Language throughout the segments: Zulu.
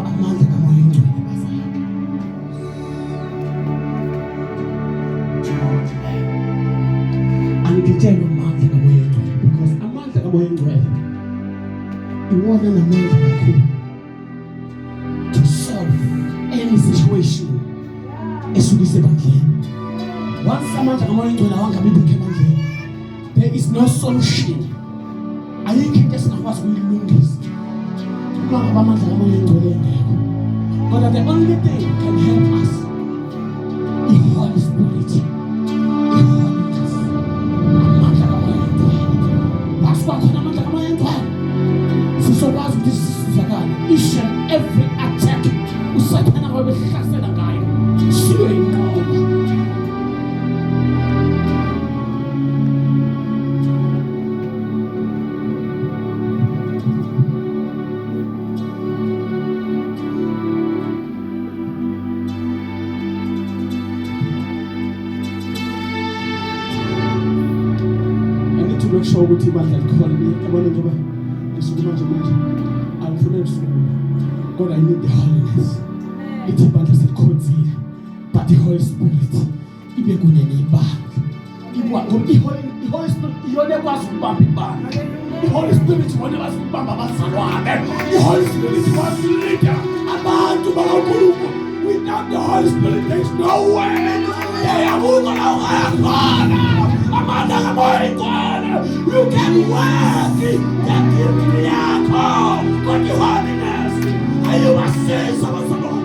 amandla kamoya oyingcwele bazalwane. Angitshela amandla kamoya oyingcwele because amandla kamoya oyingcwele iwona namandla kakhulu to solve any situation esuke isebandleni. Once amandla kamoya oyingcwele awangabibikho ebandleni, there is no solution. Ayikho into esingakwazi ukuyilungisa uma ngaba amandla kamoya oyingcwele engekho. But the only thing can help us is the Holy Spirit. The holiness. Amandla kamoya oyingcwele. Wasikhona amandla kamoya oyingcwele. Sizokwazi ukuthi sisizakale. Each and every attack usathana wabehlasela ngayo siyo inqoba. Make sure ukuthi ibandla likhona yabona njengoba ngisukuma nje manje angifuna ukusukuma kodwa I need the holiness. Ithi ibandla selikhonzile but the Holy Spirit ibe kunye nebandla ngoba i-Holy Spirit iyona ekwazi ukubamba ibandla. I-Holy Spirit iyona ekwazi ukubamba abazalwane. I-Holy Spirit ikwazi ukulida abantu bakaNkulunkulu. Without the Holy Spirit there is no way. Yeyabuzwa la ukhona amandla kamoya oyingcwele. You can work the gift yakho but the holiness. Are you assessed about someone?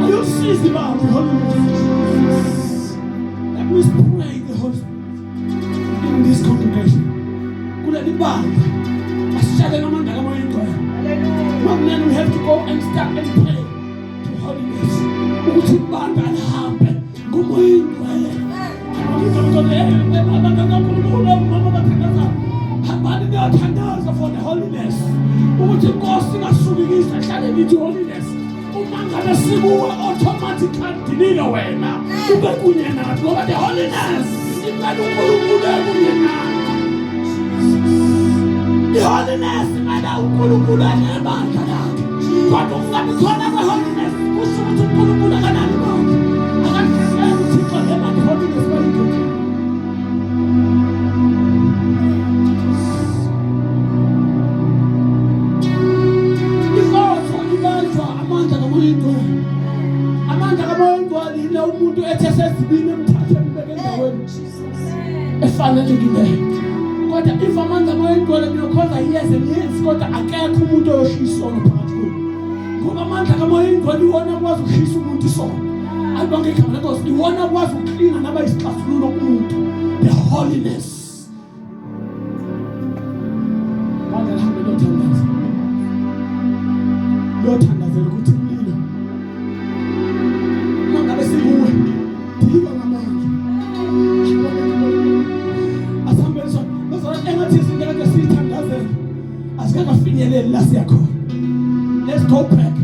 Are you seized about the holiness? Let me pray the Holy Spirit in this congregation. Kula libandla asishale amandla kamoya oyingcwele. One man we have to go and start and pray the holiness. Ukuthi ibandla lihambe ngomoya oyingcwele. For the holiness, ukuthi Nkosi ngasukikisa hlale ngithi holiness. Uma ngabe sibuwe automatically dinile wena ube kunye nathi ngoba the holiness imele uNkulunkulu kunye nathi. The holiness imele uNkulunkulu anebandla lakhe. Kodwa ungabi khona kwe-holiness kusho ukuthi uNkulunkulu akanalo ibandla. Akahlele uThixo lema the holiness bayinto. Amandla kamoya oyingcwele yile umuntu ethe sezibini emthathe embeke endaweni efanelekileyo. Kodwa if amandla kamoya oyingcwele kuyokhonza yes and yes kodwa akekho umuntu oyoshisa isono phakathi kwenu. Ngoba amandla kamoya oyingcwele iwona akwazi ukushisa umuntu isono. Ayibonke igama lenkosi iwona akwazi ukuklina naba isixazululo kumuntu. The holiness. Manje lihambe lothandaza. Lothandazela ukuthi umlilo mangabe sibuwe dilika ngamandla. Asambelisa bazalwane engathi izinto kade sithandazela asikakafinyeleli la siya khona. Let's go back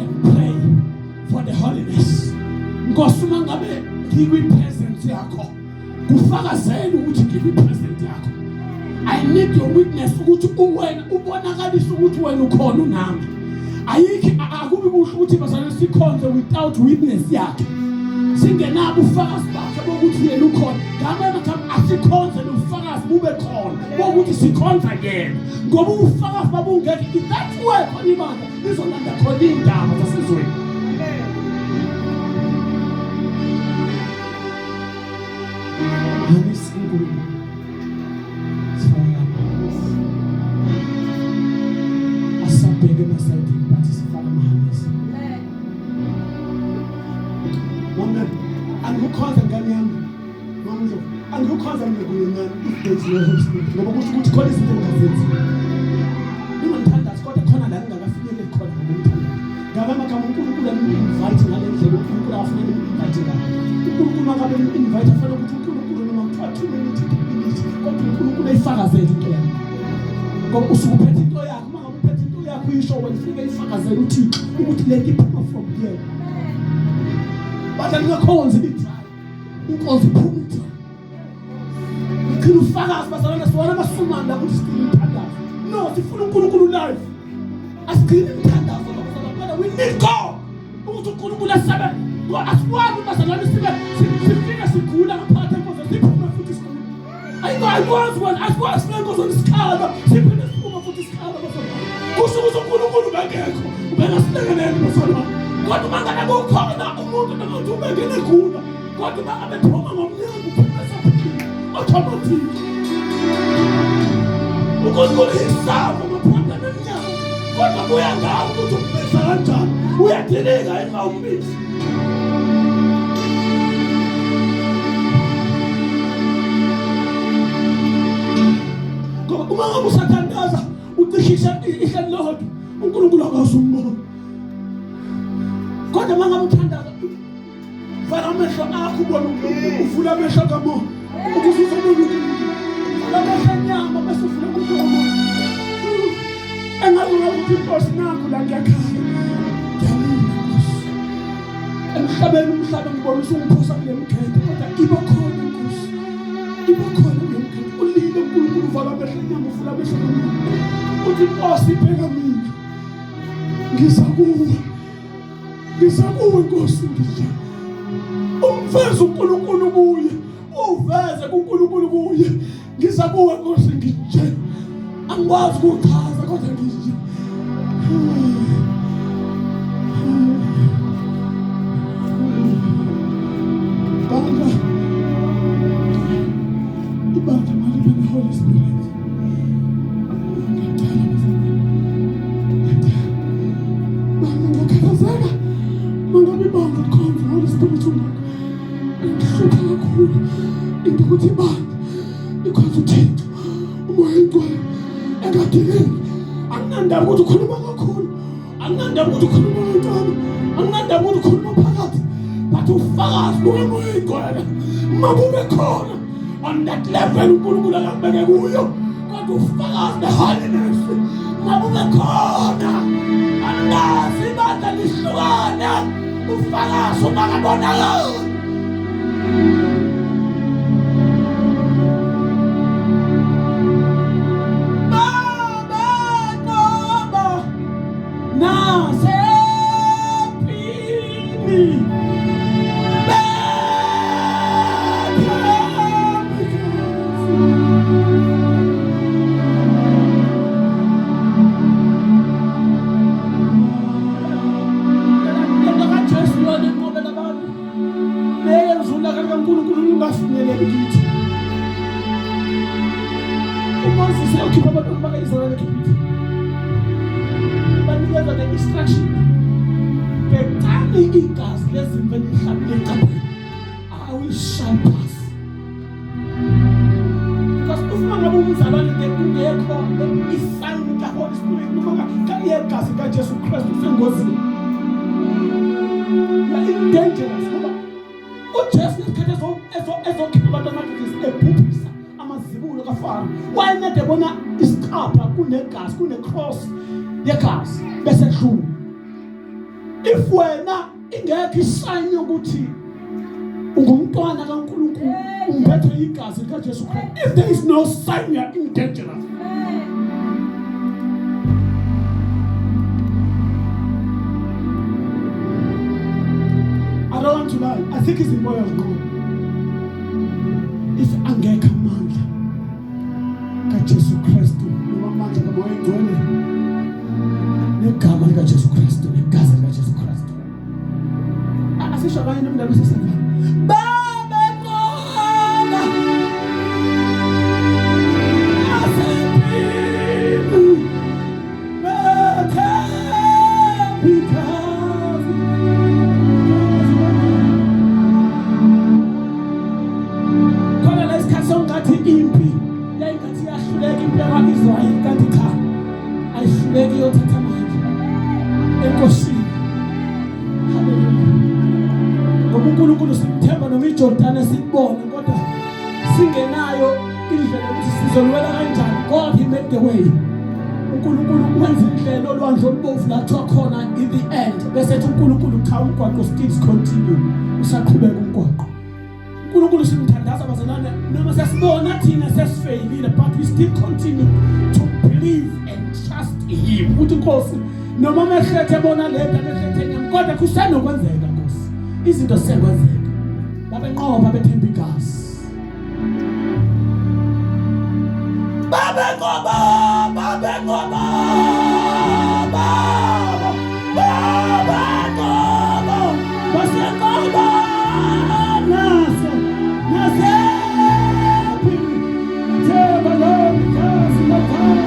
and pray for the holiness. Nkosi mangabe ngikwi-presence yakho kufakazela ukuthi ngikwi-presence yakho. I need your witness ukuthi uwena ubonakalise ukuthi wena ukhona unami. Ayikho akubi kuhle ukuthi bazalwane sikhonze without witness yakhe. Singenabo ufakazi bakhe bokuthi yena ukhona. Ngame makam asikhonze nofakazi bube khona bokuthi sikhonza yena. Ngoba ufakazi babungeke that way khona ibandla lizolanda khona indaba zasezweni. Angikukhoza ngikunyana ifezi ngoba ukuthi khona izinto engazenzi. Noma ngithandaza kodwa khona la ngingakafinyeleli khona ngokuthanda. Ngaba makama uNkulunkulu ami-invite ngale ndlela uNkulunkulu afuna ami-invite ngayo. uNkulunkulu makabe ami-invite afuna ukuthi uNkulunkulu noma kuthiwa 2 minutes kodwa uNkulunkulu ayifakazele into yakho. Ngoba usuke uphethe into yakho mangabe uphethe into yakho uyisho wena ufike ifakazele uThixo ukuthi le nto iphuma from here. Bathi ngiyakhonza ibithi inkonzo iphuma ithi khulu ufakazi bazalwane siwana basumanda ukuthi sicela uthandaza. No, sifuna uNkulunkulu live. asigcine imthandazo lokuzalana. We need God ukuthi uNkulunkulu asabe asikwazi bazalwane sifika sigula ngaphandle konke siphume futhi sigula. Asikwazi nenkozo isikhala siphinde siphume futhi isikhala bazalwane. Kusho ukuthi uNkulunkulu bengekho ubengasilekelele bazalwane. Kodwa mangane kukhona umuntu nomuntu ubengene khona kodwa bangabe thoma ngomnyango uphuma saphila automatic. uNkulunkulu isava ngaphandle nemnyango kodwa kuya ngawo ukuthi umbisa kanjani uyadilika uma umbisa. Ngoba uma ngabe usathandaza ucishisha ihlelo lodwa uNkulunkulu akazumbo. Kodwa uma ngabe uthandaza vala amehlo akho ubona uNkulunkulu uvula amehlo kamoya ukuze uzobona uNkulunkulu. Vala amehlo enyama bese uvula amehlo kamoya. Engazi ukuthi inkosi nakho la ngiyakhala. Emhlabeni umhlaba ngibona usungiphosa kule mkhethe kodwa iba khona inkosi. Iba khona kule mkhethe. Ulile uNkulunkulu vala amehlo enyama uvula amehlo kamoya. Uthi inkosi ibheka mina. Ngisakuwe inkosi ngisho. Umveze uNkulunkulu kuye. Uveze kuNkulunkulu kuye. Ngisakuwe inkosi ngisho. Angikwazi ukuchaza kodwa ngisho. Ibandla malibe neHoly Spirit. Ngiyakhathazeka mangabe ibandla likhonza Holy Spirit ungekho. Ngihlupha kakhulu into ukuthi ibandla likhonza uThixo umoya oyingcwele engadilini. Anginandaba ukuthi ukhuluma kakhulu, anginandaba ukuthi ukhuluma kancane, anginandaba ukuthi ukhuluma phakathi, but ufakazi buka umoya oyingcwele makube khona on that level uNkulunkulu akubeke kuyo kodwa ufakazi neholiness makube khona. Angazi ibandla lihlukane ufakazi ungakabonakali. I will shall pass. Because if man abu mzalwane ngekho isign ka Holy Spirit noma ka yegazi ka Jesu Christ usengozini. You are in dangerous. uJesu isikhathi ezokhipha abantu amaGrisi ebhubhisa amazibulo kaFaro. Wayene ebona isikhapha kunegazi kunecross yegazi bese dlula. If wena ingekho isign yokuthi ungumntwana kaNkulunkulu umbethe igazi likaJesu Christ, if there is no sign, you are in danger. I don't want to lie. I think it's the boy of God. If angeka amandla kaJesu Kristu noma amandla kamoya oyingcwele negama likaJesu Kristu negazi likaJesu Kristu. Asisho abanye nomndaba sesifana. uNkulunkulu simthemba noma iJordani sibone kodwa singenayo indlela ukuthi sizolwela kanjani. God, he made the way. uNkulunkulu wenza indlela olwandle olubovu lathiwa khona in the end bese ethi uNkulunkulu cha umgwaqo still continue usaqhubeka umgwaqo. uNkulunkulu simthandaza bazalwane noma sesibona thina sesifeyilile but we still continue to build believe and trust him. Uthi Nkosi noma mehlethe bona lento mehlethe nyama kodwa kusenokwenzeka Nkosi. Izinto sekwenzeka. Babenqoba bethemba igazi. Babenqoba. Basenqoba. Naso. Themba lo igazi lakhona.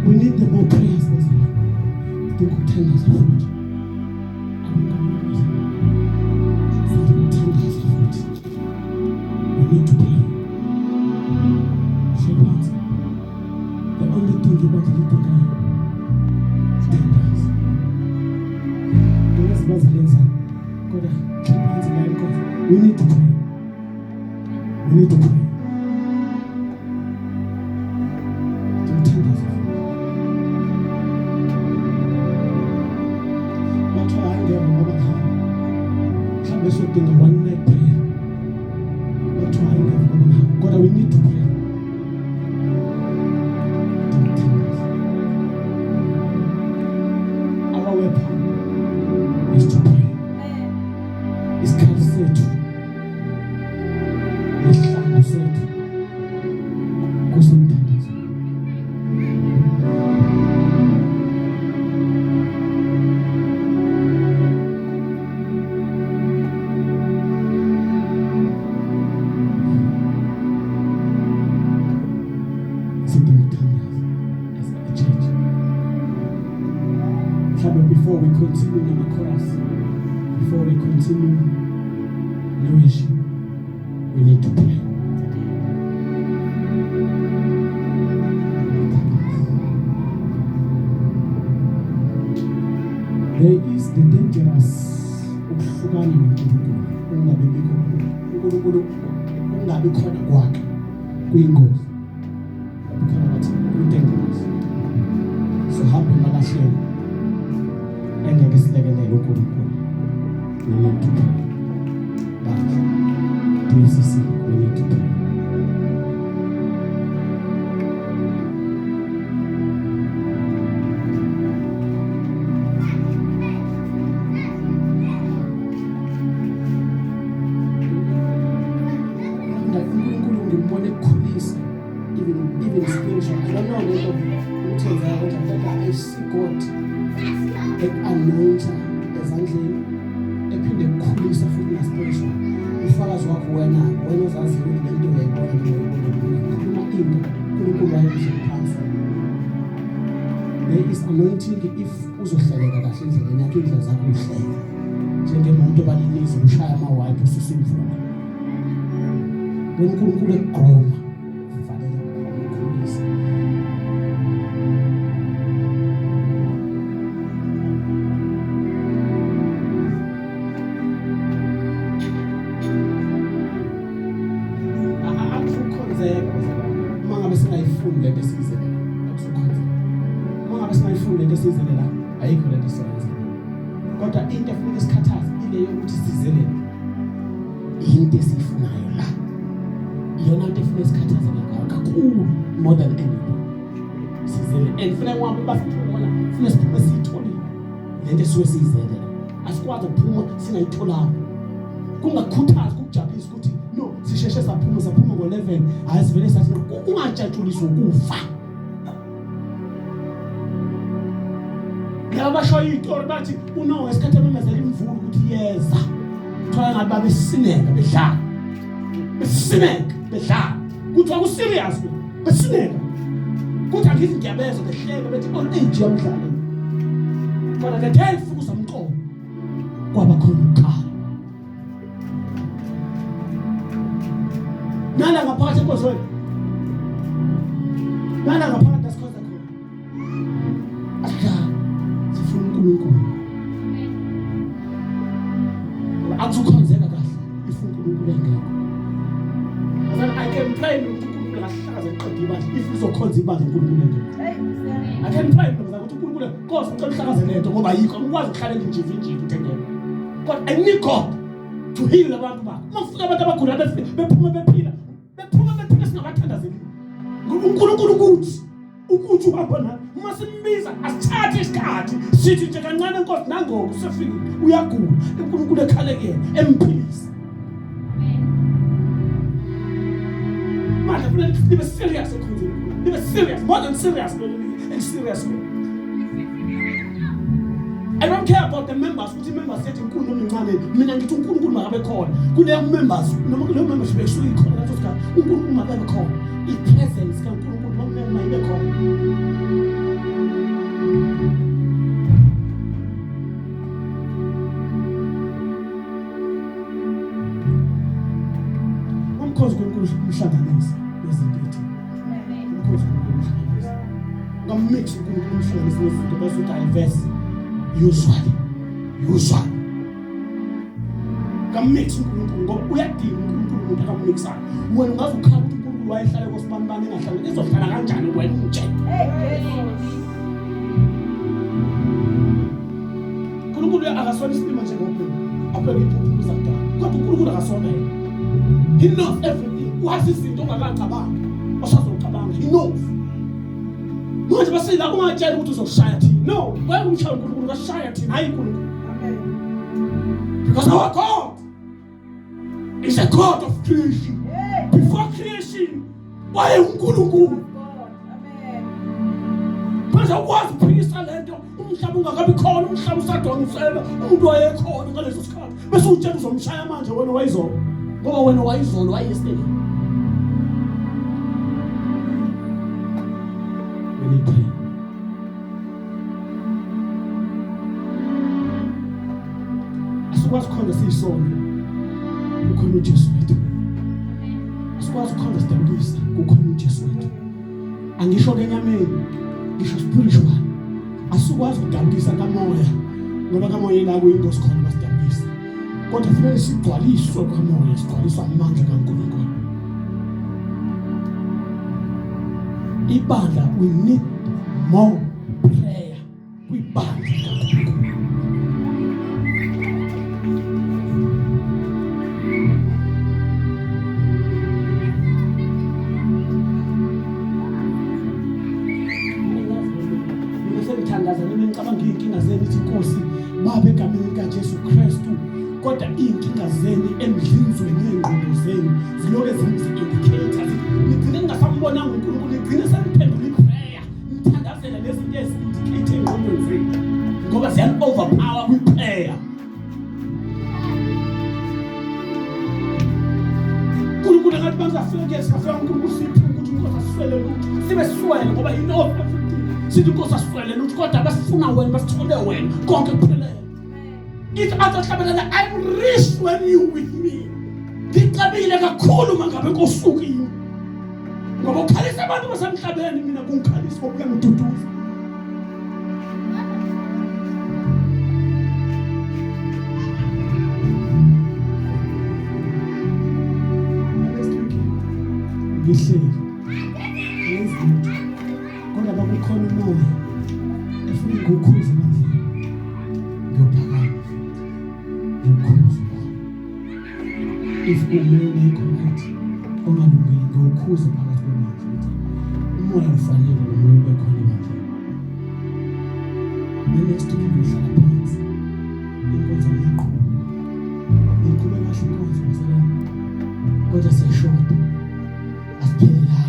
We need the more prayers. Think of 10 as a fruit. We need to pray. Shepherd, the only thing you want to do today is 10 days. The rest was later. God, keep hands in line because we need to pray. We need to pray. In the one night prayer. Not trying everyone. God, we need to pray. Our weapon is to pray. It's kind of said. It's like we said. Go sometimes. Before we continue in the chorus, before we continue the worship, we need to pray. There is the dangerous ukuhlukana noNkulunkulu ungabi khona kwakhe kuyingozi because bathi dangerous. So hambe makahlelo engeke silekelele uNkulunkulu. We need to pray. But DFCC, we need to pray. uNkulunkulu ngimbone ekukhulisa even spiritual. I don't know lento uthenza kodwa I see God anointa ezandleni ephinde ekukhulisa futhi na spiritual. Ufakazi wakho wena uzazi ukuthi lento uyayibona ngikhuluma into uNkulunkulu ayiphansi. There is anointing if uzohleleka kahle endleleni yakho, indlela zakho uhleka njengemoto baliniza ushaya amawipe ususimfuna. uNkulunkulu egqoma kufanele ukukhulisa. singayifuni lento esiyizele la akusukhonza uma ngabe singayifuni lento esiyizele la ayikho lento esiyenza kodwa into efuneka isikhathaze ile yokuthi sizele into esifunayo la iyona into efuneka isikhathaze ngayo kakhulu more than anything sizele and funa ngoba basithona funa siphume siyithole lento esuke siyizele asikwazi ukuphuma singayitholanga kungakhuthazi ukujabulisa ukuthi no sisheshe saphuma ngo11 ayisivele sathi ungajatshuliswa ukufa ngiyabasho izitori bathi uNoah esikhathi ememezela imvula ukuthi yeza thola ngabe babesineka bedlala kuthi akuserious besineka kuthi angithi ngiyabezo behleka bethi all age yamdlalo kodwa the day fukuza umqobo kwaba khona ukukhala nala ngaphakathi ekozweni nala ngaphakathi asikhoza khona asika sifuna uNkulunkulu akuzukhonzeka kahle ifuna uNkulunkulu engekho I can pray uNkulunkulu ngahlakaza eqedwe ibandla if uzokhonza ibandla uNkulunkulu engekho I can pray ukuthi uNkulunkulu Nkosi ucela uhlakaze lento ngoba yikho ngikwazi ukuhlalela injivi uthengele kodwa I need God to heal abantu bakho mafika abantu abagula bephuma bephila singabathandazeli ngoba uNkulunkulu ukuthi uhamba nawe uma simbiza asithathe isikhathi sithi nje kancane Nkosi nangoku sefika uyagula uNkulunkulu ekhalekele emphilisa manje kufanele libe serious ekhonzeni libe serious more than serious and serious I don't care about the members ukuthi members sethi inkulu omncane mina ngithi uNkulunkulu makabe khona kuleyo members noma kuleyo membership ekusuke ikhona ngaso isikhathi uNkulunkulu makabe khona ipresence kaNkulunkulu nomema ibe khona umkhosi kaNkulunkulu umhlanganisa nezinto umkhosi kaNkulunkulu umhlanganisa ngamix uNkulunkulu umhlanganisa nezinto bese diverse usually kamix uNkulunkulu ngoba uyadinga uNkulunkulu umuntu akamixayo wena ungazukhala ukuthi uNkulunkulu wayehlala kosibanibani engahlali ezohlala kanjani wena unje uNkulunkulu akasona isimo nje ngophela aphela iphupho zakudala kodwa uNkulunkulu akasona yena he knows everything wazi izinto ongakacabanga osazocabanga he knows manje basila ungatshela ukuthi uzoshaya thina no wena umshaya uNkulunkulu kashaya thina hayi uNkulunkulu because our God is a God of creation before creation waye uNkulunkulu manje wakwazi ukuphikisa lento umhlaba ungakabi khona umhlaba usadongisela umuntu wayekhona ngaleso sikhathi bese utshela uzomshaya manje wena wayizolo ngoba wena wayizolo wayeyesterday asikwazi ukukhonza siyisona kukhona uJesu wethu asikwazi ukukhonza sidambisa kukhona uJesu wethu angisho kenyameni ngisho spiritual asikwazi ukudambisa kamoya ngoba kamoya la kuyingozi khona basidambisa kodwa kufanele sigcwaliswe kamoya sigcwaliswa amandla kaNkulunkulu ibandla we need more prayer kwibandla kaNkulunkulu ngicabanga inkinga zenu ithi Nkosi babe egameni likaJesu Kristu kodwa inkinga zenu emhlinzweni yengqondo zenu ziloke zi-indicators nigcine ningasambonanga uNkulunkulu nigcine seniphendula iprayer nithandazela lezinto ezi-indicate engqondweni zenu ngoba ziyani-overpower kwiprayer uNkulunkulu engathi bangizafike singafika uNkulunkulu siphi ukuthi uNkosi asiswele lutho sibe siswele ngoba he knows everything sithi Nkosi asiswele lutho kodwa basifuna wena basithole wena konke kuphelele ithi azohlabelela I'm rich when you with me ngicabile kakhulu mangabe nkosukini ngoba ukhalisa abantu basemhlabeni mina kungikhalisa ngoba uyangiduduza ngihleli if umoya ongekho right ongalungile ngawukhuza phakathi kwemanje ukuthi umoya ufanele nomoya ube khona ebandleni. Next week ngihlala phansi inkonzo ngiyiqhube kahle inkonzo ngisebenza kodwa siyashoda asiphelelanga.